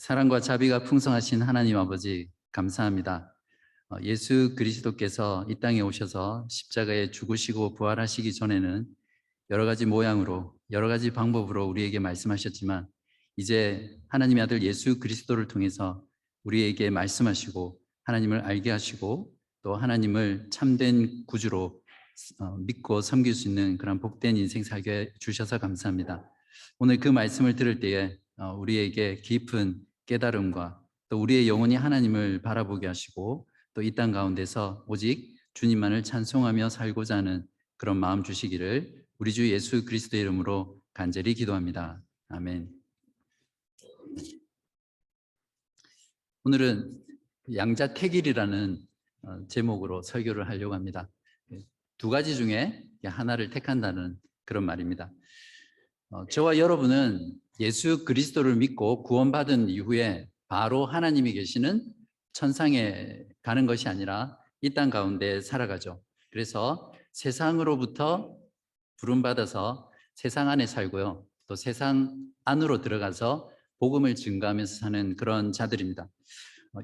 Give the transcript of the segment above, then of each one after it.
사랑과 자비가 풍성하신 하나님 아버지 감사합니다. 예수 그리스도께서 이 땅에 오셔서 십자가에 죽으시고 부활하시기 전에는 여러 가지 모양으로 여러 가지 방법으로 우리에게 말씀하셨지만 이제 하나님의 아들 예수 그리스도를 통해서 우리에게 말씀하시고 하나님을 알게 하시고 또 하나님을 참된 구주로 믿고 섬길 수 있는 그런 복된 인생 살게 주셔서 감사합니다. 오늘 그 말씀을 들을 때에 우리에게 깊은 깨달음과 또 우리의 영혼이 하나님을 바라보게 하시고 또 이 땅 가운데서 오직 주님만을 찬송하며 살고자 하는 그런 마음 주시기를 우리 주 예수 그리스도의 이름으로 간절히 기도합니다. 아멘. 오늘은 양자택일이라는 제목으로 설교를 하려고 합니다. 두 가지 중에 하나를 택한다는 그런 말입니다. 저와 여러분은 예수 그리스도를 믿고 구원받은 이후에 바로 하나님이 계시는 천상에 가는 것이 아니라 이 땅 가운데 살아가죠. 그래서 세상으로부터 부름받아서 세상 안에 살고요. 또 세상 안으로 들어가서 복음을 증거하면서 사는 그런 자들입니다.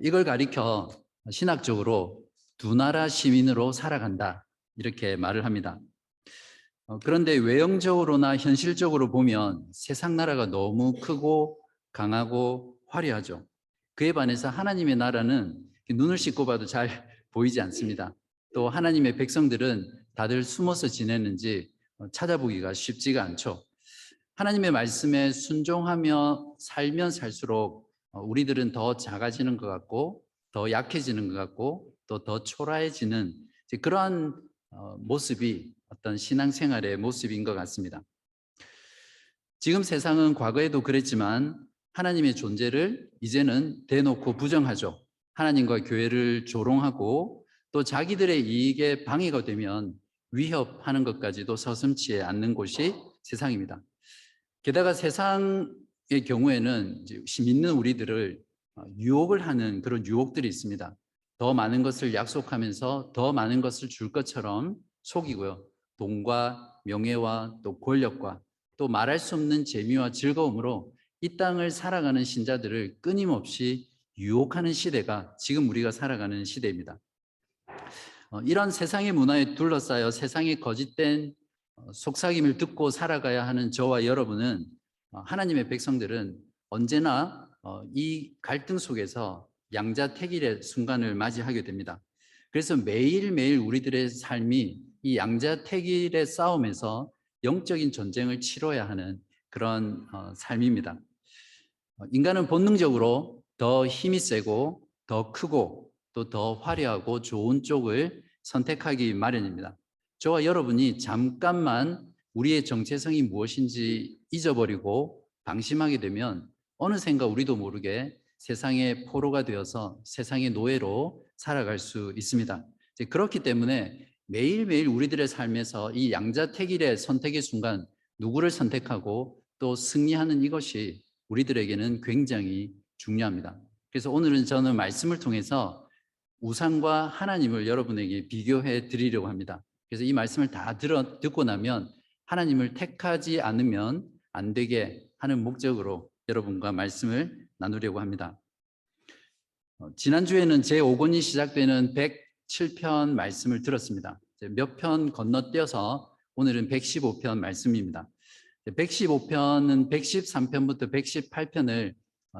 이걸 가리켜 신학적으로 두 나라 시민으로 살아간다 이렇게 말을 합니다. 그런데 외형적으로나 현실적으로 보면 세상 나라가 너무 크고 강하고 화려하죠. 그에 반해서 하나님의 나라는 눈을 씻고 봐도 잘 보이지 않습니다. 또 하나님의 백성들은 다들 숨어서 지내는지 찾아보기가 쉽지가 않죠. 하나님의 말씀에 순종하며 살면 살수록 우리들은 더 작아지는 것 같고 더 약해지는 것 같고 또 더 초라해지는 그러한 모습이 어떤 신앙생활의 모습인 것 같습니다. 지금 세상은 과거에도 그랬지만 하나님의 존재를 이제는 대놓고 부정하죠. 하나님과 교회를 조롱하고 또 자기들의 이익에 방해가 되면 위협하는 것까지도 서슴지 않는 곳이 세상입니다. 게다가 세상의 경우에는 믿는 우리들을 유혹을 하는 그런 유혹들이 있습니다. 더 많은 것을 약속하면서 더 많은 것을 줄 것처럼 속이고요. 돈과 명예와 또 권력과 또 말할 수 없는 재미와 즐거움으로 이 땅을 살아가는 신자들을 끊임없이 유혹하는 시대가 지금 우리가 살아가는 시대입니다. 이런 세상의 문화에 둘러싸여 세상의 거짓된 속삭임을 듣고 살아가야 하는 저와 여러분은 하나님의 백성들은 언제나 이 갈등 속에서 양자택일의 순간을 맞이하게 됩니다. 그래서 매일매일 우리들의 삶이 이 양자택일의 싸움에서 영적인 전쟁을 치러야 하는 그런 삶입니다. 인간은 본능적으로 더 힘이 세고 더 크고 또 더 화려하고 좋은 쪽을 선택하기 마련입니다. 저와 여러분이 잠깐만 우리의 정체성이 무엇인지 잊어버리고 방심하게 되면 어느샌가 우리도 모르게 세상의 포로가 되어서 세상의 노예로 살아갈 수 있습니다. 그렇기 때문에 매일매일 우리들의 삶에서 이 양자택일의 선택의 순간 누구를 선택하고 또 승리하는 이것이 우리들에게는 굉장히 중요합니다. 그래서 오늘은 저는 말씀을 통해서 우상과 하나님을 여러분에게 비교해 드리려고 합니다. 그래서 이 말씀을 다 듣고 나면 하나님을 택하지 않으면 안 되게 하는 목적으로 여러분과 말씀을 나누려고 합니다. 지난주에는 제5권이 시작되는 107편 말씀을 들었습니다. 몇 편 건너뛰어서 오늘은 115편 말씀입니다. 115편은 113편부터 118편을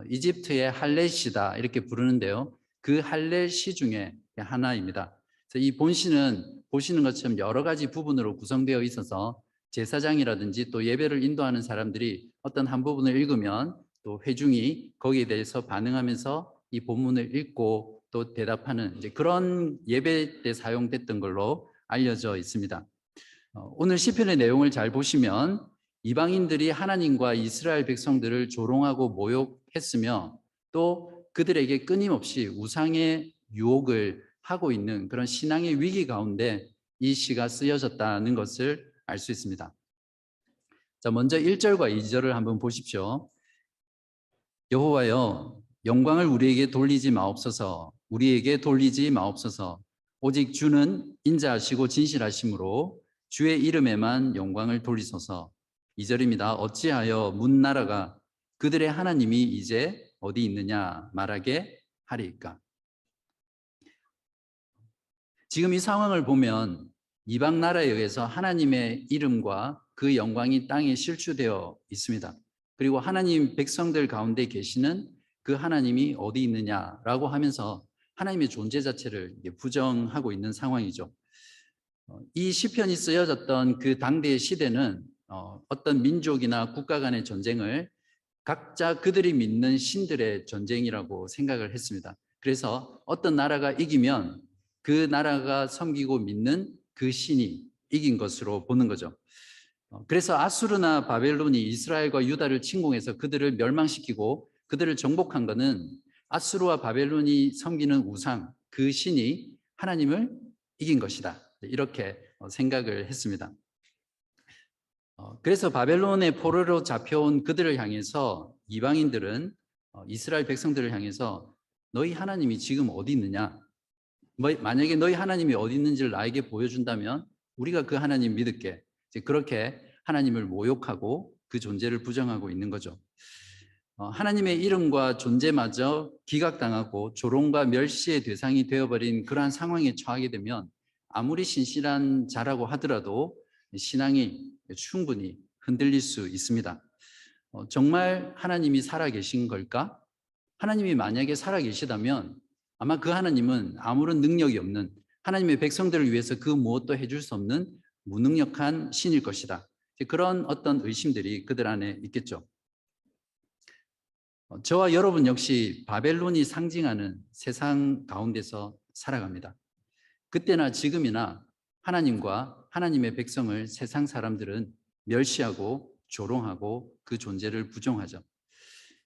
이집트의 할렐시다 이렇게 부르는데요. 그 할렐시 중에 하나입니다. 그래서 이 본시는 보시는 것처럼 여러 가지 부분으로 구성되어 있어서 제사장이라든지 또 예배를 인도하는 사람들이 어떤 한 부분을 읽으면 또 회중이 거기에 대해서 반응하면서 이 본문을 읽고 또 대답하는 이제 그런 예배 때 사용됐던 걸로 알려져 있습니다. 오늘 시편의 내용을 잘 보시면 이방인들이 하나님과 이스라엘 백성들을 조롱하고 모욕했으며 또 그들에게 끊임없이 우상의 유혹을 하고 있는 그런 신앙의 위기 가운데 이 시가 쓰여졌다는 것을 알 수 있습니다. 자, 먼저 1절과 2절을 한번 보십시오. 여호와여, 영광을 우리에게 돌리지 마옵소서. 우리에게 돌리지 마옵소서. 오직 주는 인자하시고 진실하심으로 주의 이름에만 영광을 돌리소서. 2절입니다. 어찌하여 문 나라가 그들의 하나님이 이제 어디 있느냐 말하게 하리이까. 지금 이 상황을 보면 이방 나라에 의해서 하나님의 이름과 그 영광이 땅에 실추되어 있습니다. 그리고 하나님 백성들 가운데 계시는 그 하나님이 어디 있느냐라고 하면서 하나님의 존재 자체를 부정하고 있는 상황이죠. 이 시편이 쓰여졌던 그 당대의 시대는 어떤 민족이나 국가 간의 전쟁을 각자 그들이 믿는 신들의 전쟁이라고 생각을 했습니다. 그래서 어떤 나라가 이기면 그 나라가 섬기고 믿는 그 신이 이긴 것으로 보는 거죠. 그래서 아수르나 바벨론이 이스라엘과 유다를 침공해서 그들을 멸망시키고 그들을 정복한 것은 아수르와 바벨론이 섬기는 우상, 그 신이 하나님을 이긴 것이다. 이렇게 생각을 했습니다. 그래서 바벨론의 포로로 잡혀온 그들을 향해서 이방인들은 이스라엘 백성들을 향해서 너희 하나님이 지금 어디 있느냐? 만약에 너희 하나님이 어디 있는지를 나에게 보여준다면 우리가 그 하나님 믿을게. 그렇게 하나님을 모욕하고 그 존재를 부정하고 있는 거죠. 하나님의 이름과 존재마저 기각당하고 조롱과 멸시의 대상이 되어버린 그러한 상황에 처하게 되면 아무리 신실한 자라고 하더라도 신앙이 충분히 흔들릴 수 있습니다. 정말 하나님이 살아계신 걸까? 하나님이 만약에 살아계시다면 아마 그 하나님은 아무런 능력이 없는, 하나님의 백성들을 위해서 그 무엇도 해줄 수 없는 무능력한 신일 것이다. 그런 어떤 의심들이 그들 안에 있겠죠. 저와 여러분 역시 바벨론이 상징하는 세상 가운데서 살아갑니다. 그때나 지금이나 하나님과 하나님의 백성을 세상 사람들은 멸시하고 조롱하고 그 존재를 부정하죠.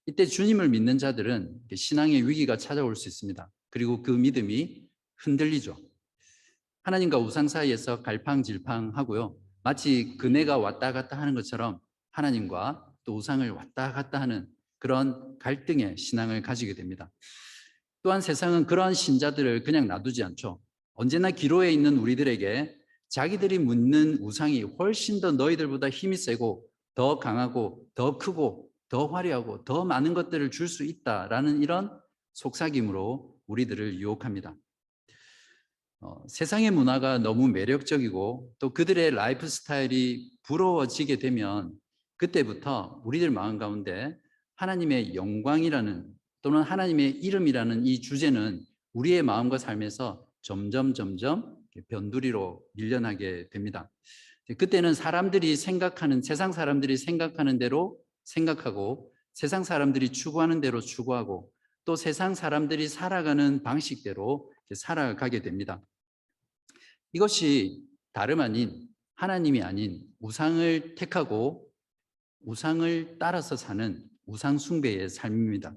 이때 주님을 믿는 자들은 신앙의 위기가 찾아올 수 있습니다. 그리고 그 믿음이 흔들리죠. 하나님과 우상 사이에서 갈팡질팡하고요. 마치 그네가 왔다 갔다 하는 것처럼 하나님과 또 우상을 왔다 갔다 하는 그런 갈등의 신앙을 가지게 됩니다. 또한 세상은 그러한 신자들을 그냥 놔두지 않죠. 언제나 기로에 있는 우리들에게 자기들이 묻는 우상이 훨씬 더 너희들보다 힘이 세고 더 강하고 더 크고 더 화려하고 더 많은 것들을 줄 수 있다라는 이런 속삭임으로 우리들을 유혹합니다. 세상의 문화가 너무 매력적이고 또 그들의 라이프 스타일이 부러워지게 되면 그때부터 우리들 마음 가운데 하나님의 영광이라는 또는 하나님의 이름이라는 이 주제는 우리의 마음과 삶에서 점점 변두리로 밀려나게 됩니다. 그때는 사람들이 생각하는, 세상 사람들이 생각하는 대로 생각하고 세상 사람들이 추구하는 대로 추구하고 또 세상 사람들이 살아가는 방식대로 살아가게 됩니다. 이것이 다름 아닌 하나님이 아닌 우상을 택하고 우상을 따라서 사는 우상 숭배의 삶입니다.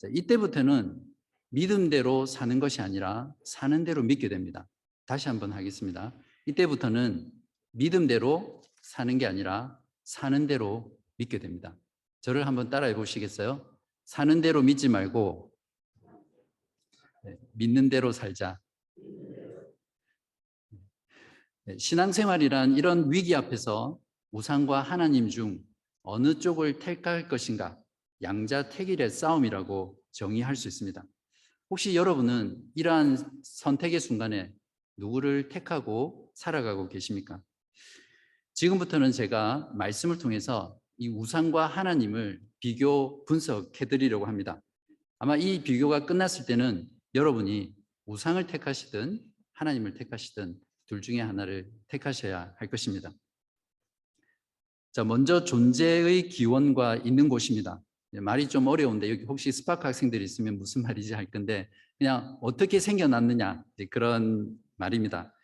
이때부터는 믿음대로 사는 것이 아니라 사는 대로 믿게 됩니다. 다시 한번 하겠습니다. 이때부터는 믿음대로 사는 게 아니라 사는 대로 믿게 됩니다. 저를 한번 따라해 보시겠어요? 사는 대로 믿지 말고 믿는 대로 살자. 신앙생활이란 이런 위기 앞에서 우상과 하나님 중 어느 쪽을 택할 것인가, 양자택일의 싸움이라고 정의할 수 있습니다. 혹시 여러분은 이러한 선택의 순간에 누구를 택하고 살아가고 계십니까? 지금부터는 제가 말씀을 통해서 이 우상과 하나님을 비교 분석해 드리려고 합니다. 아마 이 비교가 끝났을 때는 여러분이 우상을 택하시든 하나님을 택하시든 둘 중에 하나를 택하셔야 할 것입니다. 자, 먼저 존재의 기원과 있는 곳입니다. 말이 좀 어려운데 여기 혹시 스파크 학생들이 있으면 무슨 말이지 할 건데 그냥 어떻게 생겨났느냐 그런 말입니다.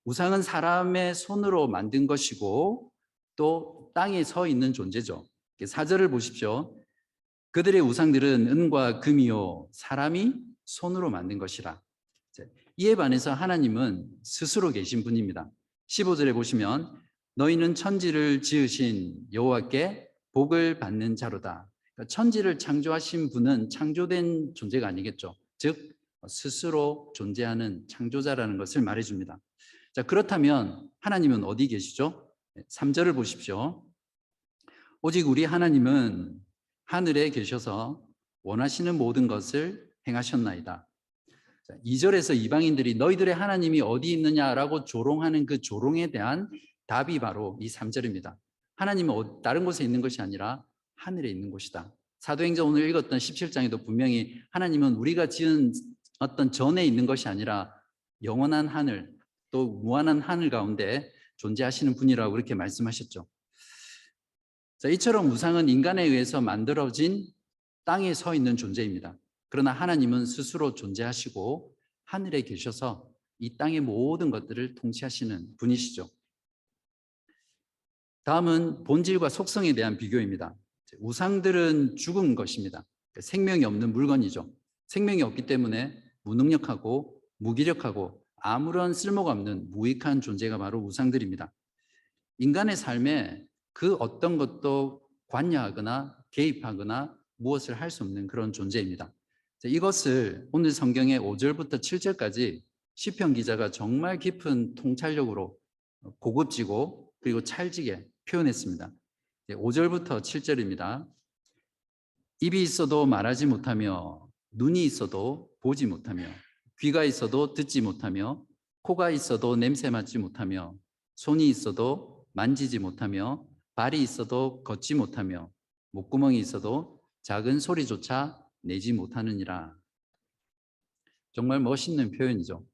우상은 사람의 손으로 만든 것이고 또 땅에 서 있는 존재죠. 4절을 보십시오. 그들의 우상들은 은과 금이요 사람이 손으로 만든 것이라. 이에 반해서 하나님은 스스로 계신 분입니다. 15절에 보시면 너희는 천지를 지으신 여호와께 복을 받는 자로다. 그러니까 천지를 창조하신 분은 창조된 존재가 아니겠죠. 즉 스스로 존재하는 창조자라는 것을 말해줍니다. 자, 그렇다면 하나님은 어디 계시죠? 3절을 보십시오. 오직 우리 하나님은 하늘에 계셔서 원하시는 모든 것을 행하셨나이다. 2절에서 이방인들이 너희들의 하나님이 어디 있느냐라고 조롱하는 그 조롱에 대한 답이 바로 이 3절입니다. 하나님은 다른 곳에 있는 것이 아니라 하늘에 있는 곳이다. 사도행전 오늘 읽었던 17장에도 분명히 하나님은 우리가 지은 어떤 전에 있는 것이 아니라 영원한 하늘, 또 무한한 하늘 가운데 존재하시는 분이라고 그렇게 말씀하셨죠. 자, 이처럼 우상은 인간에 의해서 만들어진 땅에 서 있는 존재입니다. 그러나 하나님은 스스로 존재하시고 하늘에 계셔서 이 땅의 모든 것들을 통치하시는 분이시죠. 다음은 본질과 속성에 대한 비교입니다. 우상들은 죽은 것입니다. 생명이 없는 물건이죠. 생명이 없기 때문에 무능력하고 무기력하고 아무런 쓸모가 없는 무익한 존재가 바로 우상들입니다. 인간의 삶에 그 어떤 것도 관여하거나 개입하거나 무엇을 할 수 없는 그런 존재입니다. 이것을 오늘 성경의 5절부터 7절까지 시편 기자가 정말 깊은 통찰력으로 고급지고 그리고 찰지게 표현했습니다. 5절부터 7절입니다. 입이 있어도 말하지 못하며 눈이 있어도 보지 못하며 귀가 있어도 듣지 못하며 코가 있어도 냄새 맡지 못하며 손이 있어도 만지지 못하며 발이 있어도 걷지 못하며 목구멍이 있어도 작은 소리조차 내지 못하느니라. 정말 멋있는 표현이죠.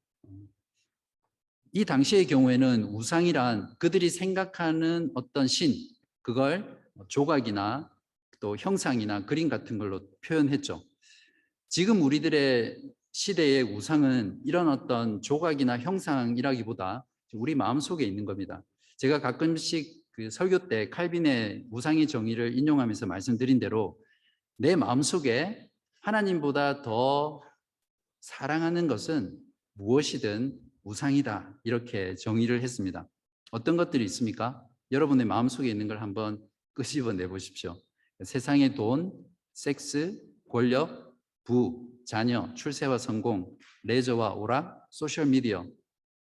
이 당시의 경우에는 우상이란 그들이 생각하는 어떤 신, 그걸 조각이나 또 형상이나 그림 같은 걸로 표현했죠. 지금 우리들의 시대의 우상은 이런 어떤 조각이나 형상이라기보다 우리 마음속에 있는 겁니다. 제가 가끔씩 그 설교 때 칼빈의 우상의 정의를 인용하면서 말씀드린 대로 내 마음속에 하나님보다 더 사랑하는 것은 무엇이든 우상이다, 이렇게 정의를 했습니다. 어떤 것들이 있습니까? 여러분의 마음속에 있는 걸 한번 끄집어내 보십시오. 세상의 돈, 섹스, 권력, 부, 자녀, 출세와 성공, 레저와 오락, 소셜미디어,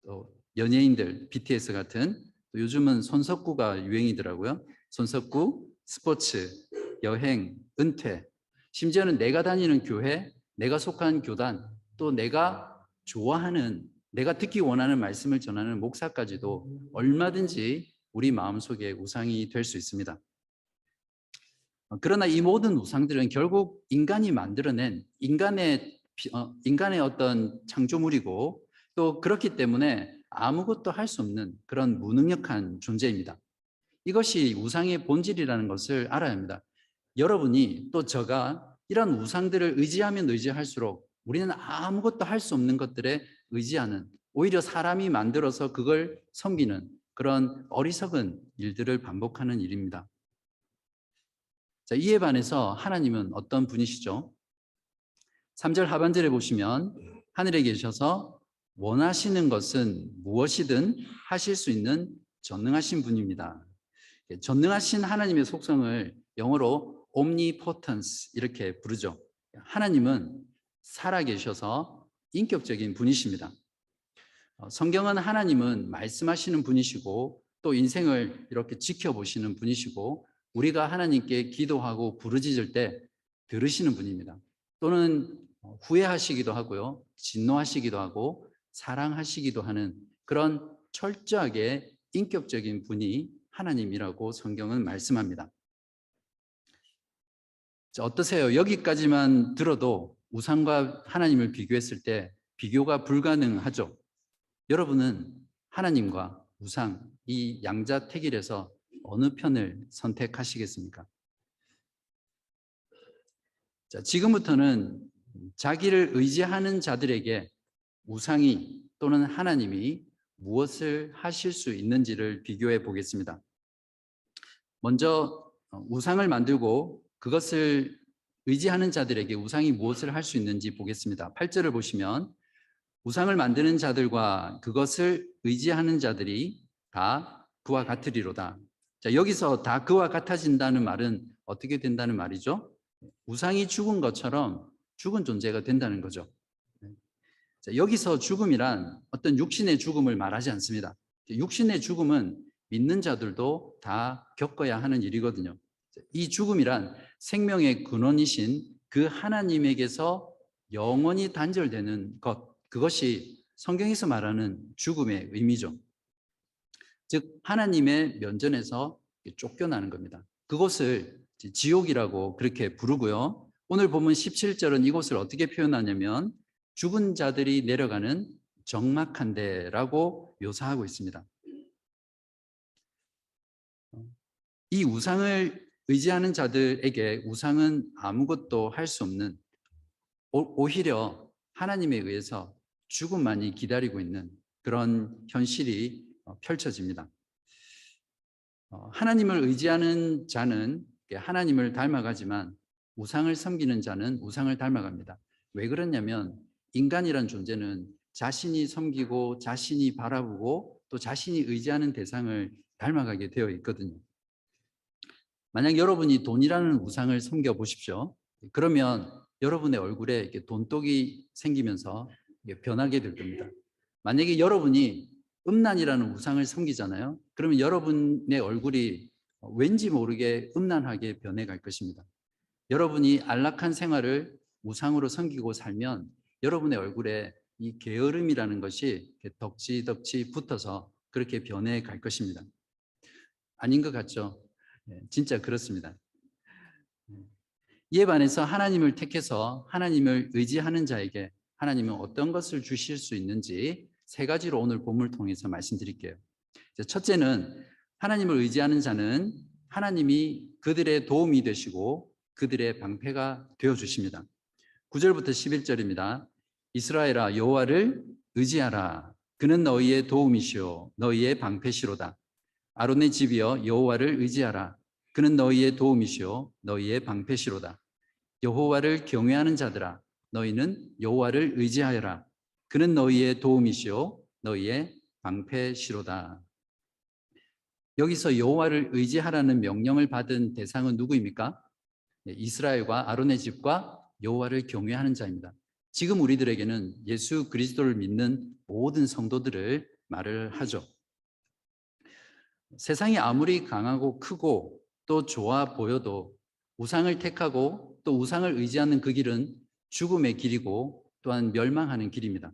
또 연예인들, BTS 같은, 또 요즘은 손석구가 유행이더라고요. 손석구, 스포츠, 여행, 은퇴, 심지어는 내가 다니는 교회, 내가 속한 교단, 또 내가 좋아하는, 내가 듣기 원하는 말씀을 전하는 목사까지도 얼마든지 우리 마음속에 우상이 될 수 있습니다. 그러나 이 모든 우상들은 결국 인간이 만들어낸 인간의 어떤 창조물이고 또 그렇기 때문에 아무것도 할 수 없는 그런 무능력한 존재입니다. 이것이 우상의 본질이라는 것을 알아야 합니다. 여러분이 또 제가 이런 우상들을 의지하면 의지할수록 우리는 아무것도 할 수 없는 것들에 의지하는, 오히려 사람이 만들어서 그걸 섬기는 그런 어리석은 일들을 반복하는 일입니다. 자, 이에 반해서 하나님은 어떤 분이시죠? 3절 하반절에 보시면 하늘에 계셔서 원하시는 것은 무엇이든 하실 수 있는 전능하신 분입니다. 전능하신 하나님의 속성을 영어로 omnipotence 이렇게 부르죠. 하나님은 살아계셔서 인격적인 분이십니다. 성경은 하나님은 말씀하시는 분이시고 또 인생을 이렇게 지켜보시는 분이시고 우리가 하나님께 기도하고 부르짖을 때 들으시는 분입니다. 또는 후회하시기도 하고요, 진노하시기도 하고 사랑하시기도 하는 그런 철저하게 인격적인 분이 하나님이라고 성경은 말씀합니다. 자, 어떠세요? 여기까지만 들어도 우상과 하나님을 비교했을 때 비교가 불가능하죠. 여러분은 하나님과 우상 이 양자택일에서 어느 편을 선택하시겠습니까? 자, 지금부터는 자기를 의지하는 자들에게 우상이 또는 하나님이 무엇을 하실 수 있는지를 비교해 보겠습니다. 먼저 우상을 만들고 그것을 의지하는 자들에게 우상이 무엇을 할 수 있는지 보겠습니다. 8절을 보시면 우상을 만드는 자들과 그것을 의지하는 자들이 다 그와 같으리로다. 자, 여기서 다 그와 같아진다는 말은 어떻게 된다는 말이죠? 우상이 죽은 것처럼 죽은 존재가 된다는 거죠. 자, 여기서 죽음이란 어떤 육신의 죽음을 말하지 않습니다. 육신의 죽음은 믿는 자들도 다 겪어야 하는 일이거든요. 이 죽음이란 생명의 근원이신 그 하나님에게서 영원히 단절되는 것, 그것이 성경에서 말하는 죽음의 의미죠. 즉 하나님의 면전에서 쫓겨나는 겁니다. 그것을 지옥이라고 그렇게 부르고요. 오늘 보면 17절은 이곳을 어떻게 표현하냐면 죽은 자들이 내려가는 적막한 데라고 묘사하고 있습니다. 이 우상을 의지하는 자들에게 우상은 아무것도 할 수 없는, 오히려 하나님에 의해서 죽음만이 기다리고 있는 그런 현실이 펼쳐집니다. 하나님을 의지하는 자는 하나님을 닮아가지만 우상을 섬기는 자는 우상을 닮아갑니다. 왜 그러냐면 인간이란 존재는 자신이 섬기고 자신이 바라보고 또 자신이 의지하는 대상을 닮아가게 되어 있거든요. 만약 여러분이 돈이라는 우상을 섬겨 보십시오. 그러면 여러분의 얼굴에 이렇게 돈독이 생기면서 변하게 될 겁니다. 만약에 여러분이 음란이라는 우상을 섬기잖아요. 그러면 여러분의 얼굴이 왠지 모르게 음란하게 변해갈 것입니다. 여러분이 안락한 생활을 우상으로 섬기고 살면 여러분의 얼굴에 이 게으름이라는 것이 덕지덕지 붙어서 그렇게 변해갈 것입니다. 아닌 것 같죠? 진짜 그렇습니다. 이에 반해서 하나님을 택해서 하나님을 의지하는 자에게 하나님은 어떤 것을 주실 수 있는지 세 가지로 오늘 본문을 통해서 말씀드릴게요. 첫째는 하나님을 의지하는 자는 하나님이 그들의 도움이 되시고 그들의 방패가 되어주십니다. 9절부터 11절입니다. 이스라엘아 여호와를 의지하라. 그는 너희의 도움이시오 너희의 방패시로다. 아론의 집이여 여호와를 의지하라. 그는 너희의 도움이시오 너희의 방패시로다. 여호와를 경외하는 자들아 너희는 여호와를 의지하여라. 그는 너희의 도움이시오 너희의 방패시로다. 여기서 여호와를 의지하라는 명령을 받은 대상은 누구입니까? 이스라엘과 아론의 집과 여호와를 경외하는 자입니다. 지금 우리들에게는 예수 그리스도를 믿는 모든 성도들을 말을 하죠. 세상이 아무리 강하고 크고 또 좋아 보여도 우상을 택하고 또 우상을 의지하는 그 길은 죽음의 길이고 또한 멸망하는 길입니다.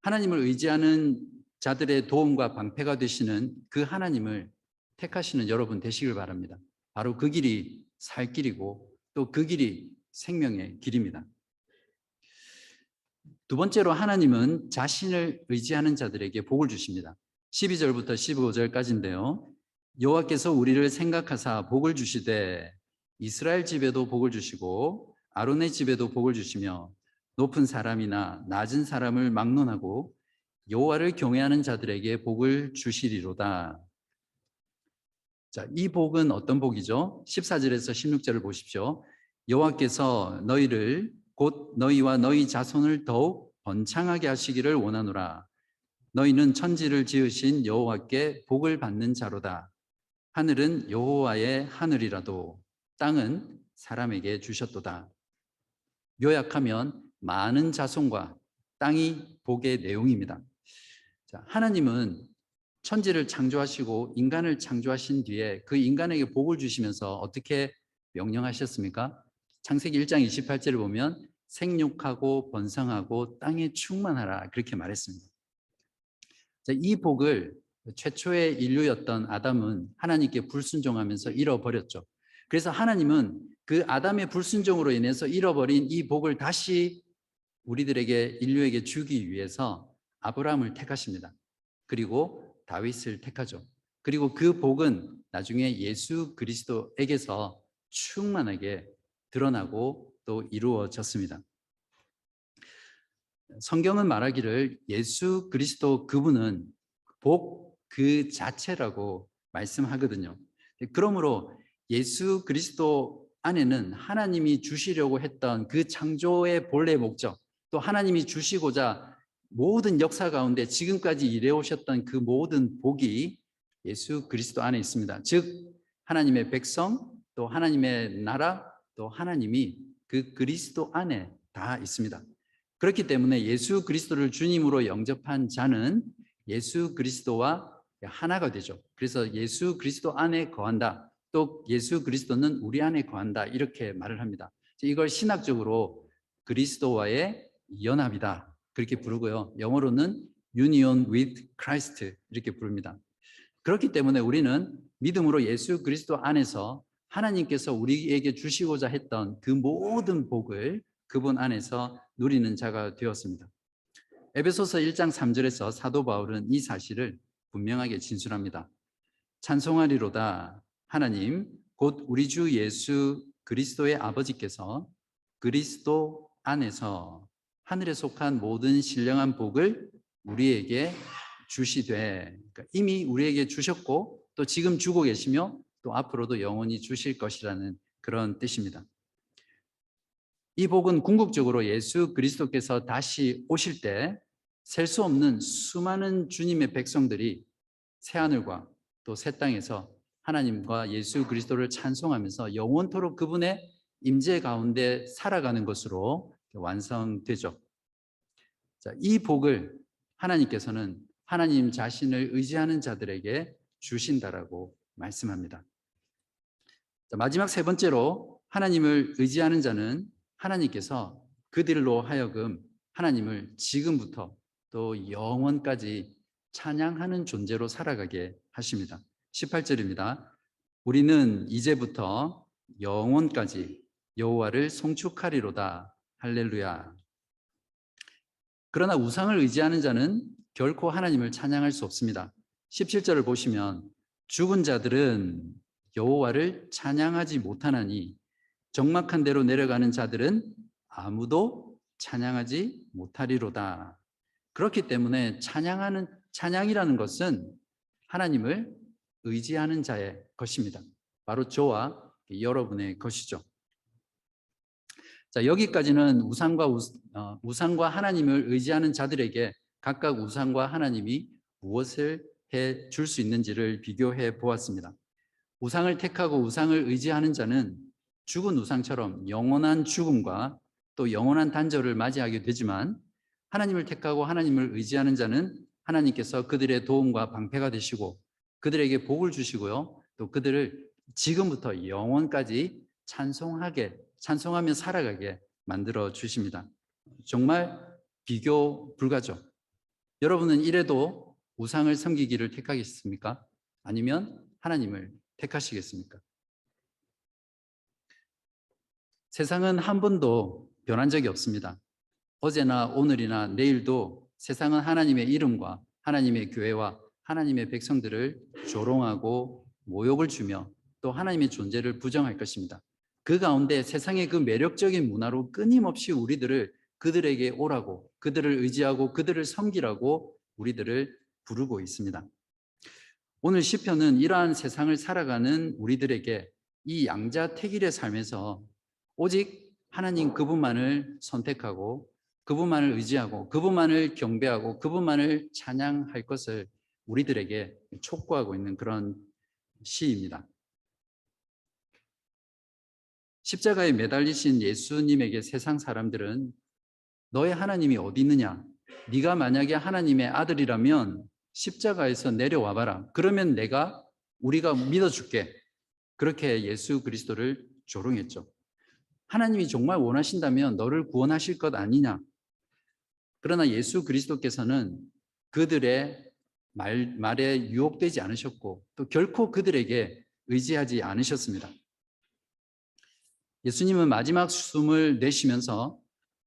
하나님을 의지하는 자들의 도움과 방패가 되시는 그 하나님을 택하시는 여러분 되시길 바랍니다. 바로 그 길이 살 길이고 또 그 길이 생명의 길입니다. 두 번째로 하나님은 자신을 의지하는 자들에게 복을 주십니다. 12절부터 15절까지인데요. 여호와께서 우리를 생각하사 복을 주시되 이스라엘 집에도 복을 주시고 아론의 집에도 복을 주시며 높은 사람이나 낮은 사람을 막론하고 여호와를 경외하는 자들에게 복을 주시리로다. 자, 이 복은 어떤 복이죠? 14절에서 16절을 보십시오. 여호와께서 너희를 곧 너희와 너희 자손을 더욱 번창하게 하시기를 원하노라. 너희는 천지를 지으신 여호와께 복을 받는 자로다. 하늘은 여호와의 하늘이라도 땅은 사람에게 주셨도다. 요약하면 많은 자손과 땅이 복의 내용입니다. 자, 하나님은 천지를 창조하시고 인간을 창조하신 뒤에 그 인간에게 복을 주시면서 어떻게 명령하셨습니까? 창세기 1장 28절을 보면 생육하고 번성하고 땅에 충만하라 그렇게 말했습니다. 자, 이 복을 최초의 인류였던 아담은 하나님께 불순종하면서 잃어버렸죠. 그래서 하나님은 그 아담의 불순종으로 인해서 잃어버린 이 복을 다시 우리들에게 인류에게 주기 위해서 아브라함을 택하십니다. 그리고 다윗을 택하죠. 그리고 그 복은 나중에 예수 그리스도에게서 충만하게 드러나고 또 이루어졌습니다. 성경은 말하기를 예수 그리스도 그분은 복 그 자체라고 말씀하거든요. 그러므로 예수 그리스도 안에는 하나님이 주시려고 했던 그 창조의 본래 목적, 또 하나님이 주시고자 모든 역사 가운데 지금까지 일해오셨던 그 모든 복이 예수 그리스도 안에 있습니다. 즉 하나님의 백성, 또 하나님의 나라, 또 하나님이 그 그리스도 안에 다 있습니다. 그렇기 때문에 예수 그리스도를 주님으로 영접한 자는 예수 그리스도와 하나가 되죠. 그래서 예수 그리스도 안에 거한다, 또 예수 그리스도는 우리 안에 거한다 이렇게 말을 합니다. 이걸 신학적으로 그리스도와의 연합이다 그렇게 부르고요. 영어로는 Union with Christ 이렇게 부릅니다. 그렇기 때문에 우리는 믿음으로 예수 그리스도 안에서 하나님께서 우리에게 주시고자 했던 그 모든 복을 그분 안에서 누리는 자가 되었습니다. 에베소서 1장 3절에서 사도 바울은 이 사실을 분명하게 진술합니다. 찬송하리로다 하나님 곧 우리 주 예수 그리스도의 아버지께서 그리스도 안에서 하늘에 속한 모든 신령한 복을 우리에게 주시되, 그러니까 이미 우리에게 주셨고 또 지금 주고 계시며 또 앞으로도 영원히 주실 것이라는 그런 뜻입니다. 이 복은 궁극적으로 예수 그리스도께서 다시 오실 때 셀 수 없는 수많은 주님의 백성들이 새하늘과 또 새 땅에서 하나님과 예수 그리스도를 찬송하면서 영원토록 그분의 임재 가운데 살아가는 것으로 완성되죠. 자, 이 복을 하나님께서는 하나님 자신을 의지하는 자들에게 주신다라고 말씀합니다. 자, 마지막 세 번째로 하나님을 의지하는 자는 하나님께서 그들로 하여금 하나님을 지금부터 또 영원까지 찬양하는 존재로 살아가게 하십니다. 18절입니다. 우리는 이제부터 영원까지 여호와를 송축하리로다. 할렐루야. 그러나 우상을 의지하는 자는 결코 하나님을 찬양할 수 없습니다. 17절을 보시면 죽은 자들은 여호와를 찬양하지 못하나니 적막한 데로 내려가는 자들은 아무도 찬양하지 못하리로다. 그렇기 때문에 찬양이라는 것은 하나님을 의지하는 자의 것입니다. 바로 저와 여러분의 것이죠. 자, 여기까지는 우상과 하나님을 의지하는 자들에게 각각 우상과 하나님이 무엇을 해 줄 수 있는지를 비교해 보았습니다. 우상을 택하고 우상을 의지하는 자는 죽은 우상처럼 영원한 죽음과 또 영원한 단절을 맞이하게 되지만, 하나님을 택하고 하나님을 의지하는 자는 하나님께서 그들의 도움과 방패가 되시고 그들에게 복을 주시고요, 또 그들을 지금부터 영원까지 찬송하며 살아가게 만들어 주십니다. 정말 비교 불가죠. 여러분은 이래도 우상을 섬기기를 택하겠습니까? 아니면 하나님을 택하시겠습니까? 세상은 한 번도 변한 적이 없습니다. 어제나 오늘이나 내일도 세상은 하나님의 이름과 하나님의 교회와 하나님의 백성들을 조롱하고 모욕을 주며 또 하나님의 존재를 부정할 것입니다. 그 가운데 세상의 그 매력적인 문화로 끊임없이 우리들을 그들에게 오라고, 그들을 의지하고 그들을 섬기라고 우리들을 부르고 있습니다. 오늘 시편은 이러한 세상을 살아가는 우리들에게 이 양자택일의 삶에서 오직 하나님 그분만을 선택하고 그분만을 의지하고 그분만을 경배하고 그분만을 찬양할 것을 우리들에게 촉구하고 있는 그런 시입니다. 십자가에 매달리신 예수님에게 세상 사람들은 너의 하나님이 어디 있느냐? 네가 만약에 하나님의 아들이라면 십자가에서 내려와 봐라. 그러면 우리가 믿어줄게. 그렇게 예수 그리스도를 조롱했죠. 하나님이 정말 원하신다면 너를 구원하실 것 아니냐? 그러나 예수 그리스도께서는 그들의 말에 유혹되지 않으셨고 또 결코 그들에게 의지하지 않으셨습니다. 예수님은 마지막 숨을 내쉬면서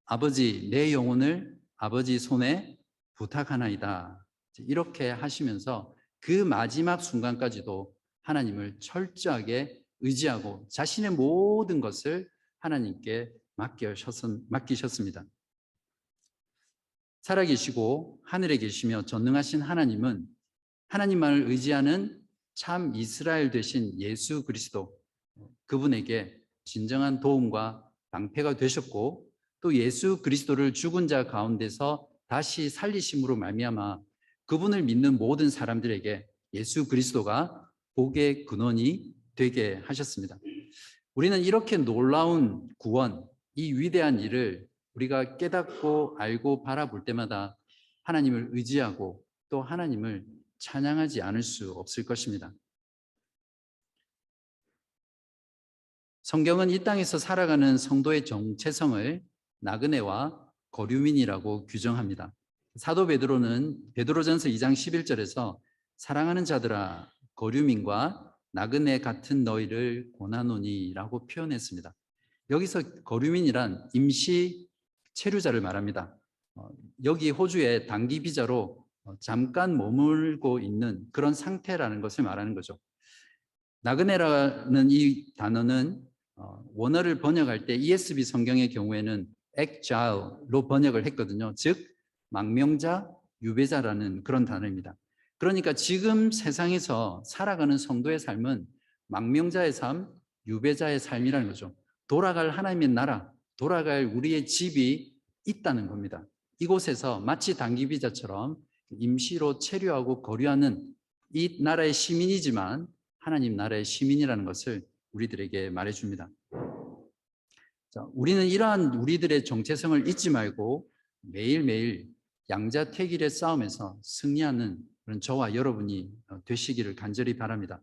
아버지, 내 영혼을 아버지 손에 부탁하나이다. 이렇게 하시면서 그 마지막 순간까지도 하나님을 철저하게 의지하고 자신의 모든 것을 하나님께 맡기셨습니다. 살아계시고 하늘에 계시며 전능하신 하나님은 하나님만을 의지하는 참 이스라엘 되신 예수 그리스도, 그분에게 진정한 도움과 방패가 되셨고 또 예수 그리스도를 죽은 자 가운데서 다시 살리심으로 말미암아 그분을 믿는 모든 사람들에게 예수 그리스도가 복의 근원이 되게 하셨습니다. 우리는 이렇게 놀라운 구원, 이 위대한 일을 우리가 깨닫고 알고 바라볼 때마다 하나님을 의지하고 또 하나님을 찬양하지 않을 수 없을 것입니다. 성경은 이 땅에서 살아가는 성도의 정체성을 나그네와 거류민이라고 규정합니다. 사도 베드로는 베드로전서 2장 11절에서 사랑하는 자들아 거류민과 나그네 같은 너희를 권하노니라고 표현했습니다. 여기서 거류민이란 임시 체류자를 말합니다. 여기 호주의 단기 비자로 잠깐 머물고 있는 그런 상태라는 것을 말하는 거죠. 나그네라는 이 단어는 원어를 번역할 때 ESV 성경의 경우에는 exile로 번역을 했거든요. 즉 망명자, 유배자라는 그런 단어입니다. 그러니까 지금 세상에서 살아가는 성도의 삶은 망명자의 삶, 유배자의 삶이라는 거죠. 돌아갈 하나님의 나라, 돌아갈 우리의 집이 있다는 겁니다. 이곳에서 마치 단기 비자처럼 임시로 체류하고 거류하는 이 나라의 시민이지만 하나님 나라의 시민이라는 것을 우리들에게 말해줍니다. 자, 우리는 이러한 우리들의 정체성을 잊지 말고 매일매일 양자택일의 싸움에서 승리하는 그런 저와 여러분이 되시기를 간절히 바랍니다.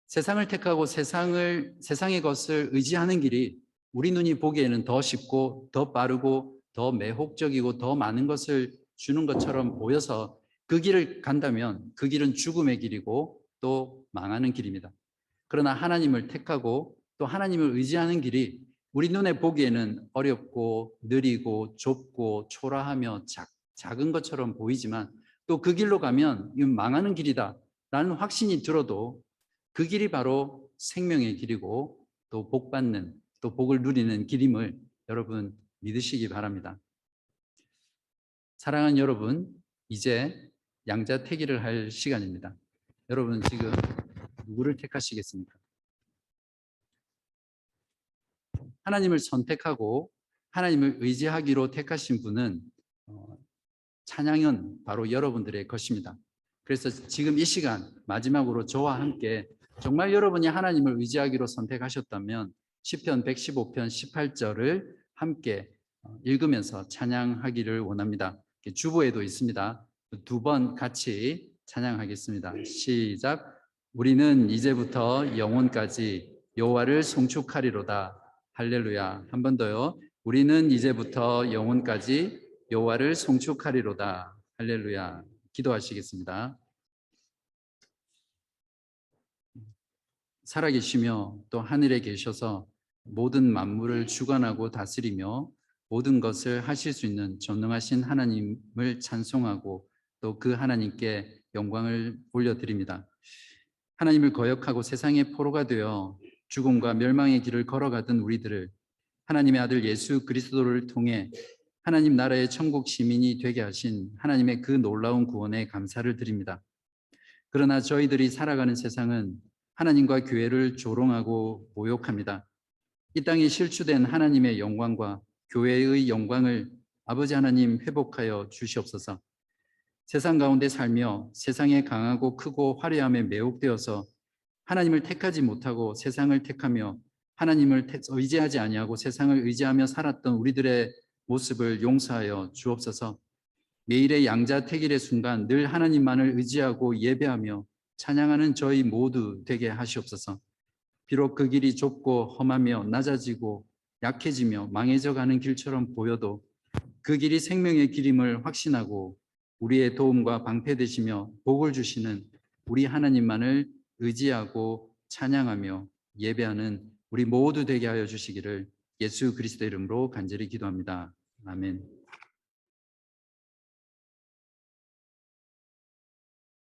세상을 택하고 세상의 것을 의지하는 길이 우리 눈이 보기에는 더 쉽고 더 빠르고 더 매혹적이고 더 많은 것을 주는 것처럼 보여서 그 길을 간다면 그 길은 죽음의 길이고 또 망하는 길입니다. 그러나 하나님을 택하고 또 하나님을 의지하는 길이 우리 눈에 보기에는 어렵고 느리고 좁고 초라하며 작은 것처럼 보이지만 또 그 길로 가면 이건 망하는 길이다 라는 확신이 들어도 그 길이 바로 생명의 길이고 또 복받는 또 복을 누리는 길임을 여러분 믿으시기 바랍니다. 사랑하는 여러분, 이제 양자택일을 할 시간입니다. 여러분 지금 누구를 택하시겠습니까? 하나님을 선택하고 하나님을 의지하기로 택하신 분은 찬양은 바로 여러분들의 것입니다. 그래서 지금 이 시간 마지막으로 저와 함께 정말 여러분이 하나님을 의지하기로 선택하셨다면 시편 115편 18절을 함께 읽으면서 찬양하기를 원합니다. 주보에도 있습니다. 두 번 같이 찬양하겠습니다. 시작. 우리는 이제부터 영원까지 여호와를 송축하리로다. 할렐루야. 한 번 더요. 우리는 이제부터 영원까지 여호와를 송축하리로다. 할렐루야. 기도하시겠습니다. 살아계시며 또 하늘에 계셔서 모든 만물을 주관하고 다스리며 모든 것을 하실 수 있는 전능하신 하나님을 찬송하고 또 그 하나님께 영광을 올려드립니다. 하나님을 거역하고 세상의 포로가 되어 죽음과 멸망의 길을 걸어가던 우리들을 하나님의 아들 예수 그리스도를 통해 하나님 나라의 천국 시민이 되게 하신 하나님의 그 놀라운 구원에 감사를 드립니다. 그러나 저희들이 살아가는 세상은 하나님과 교회를 조롱하고 모욕합니다. 이 땅에 실추된 하나님의 영광과 교회의 영광을 아버지 하나님 회복하여 주시옵소서. 세상 가운데 살며 세상에 강하고 크고 화려함에 매혹되어서 하나님을 택하지 못하고 세상을 택하며 하나님을 의지하지 아니하고 세상을 의지하며 살았던 우리들의 모습을 용서하여 주옵소서. 매일의 양자택일의 순간 늘 하나님만을 의지하고 예배하며 찬양하는 저희 모두 되게 하시옵소서. 비록 그 길이 좁고 험하며 낮아지고 약해지며 망해져 가는 길처럼 보여도 그 길이 생명의 길임을 확신하고 우리의 도움과 방패 되시며 복을 주시는 우리 하나님만을 의지하고 찬양하며 예배하는 우리 모두 되게 하여 주시기를 예수 그리스도의 이름으로 간절히 기도합니다. 아멘.